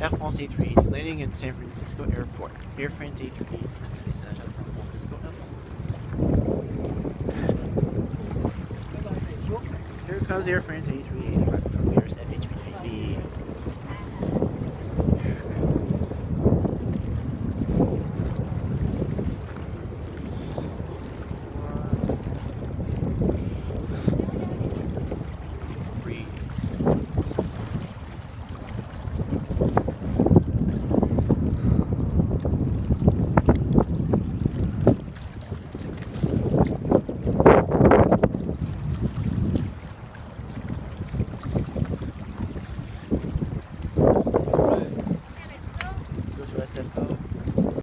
France A380 landing in San Francisco Airport. Air France A380 atterrissage à San Francisco Airport. Here comes Air France A380.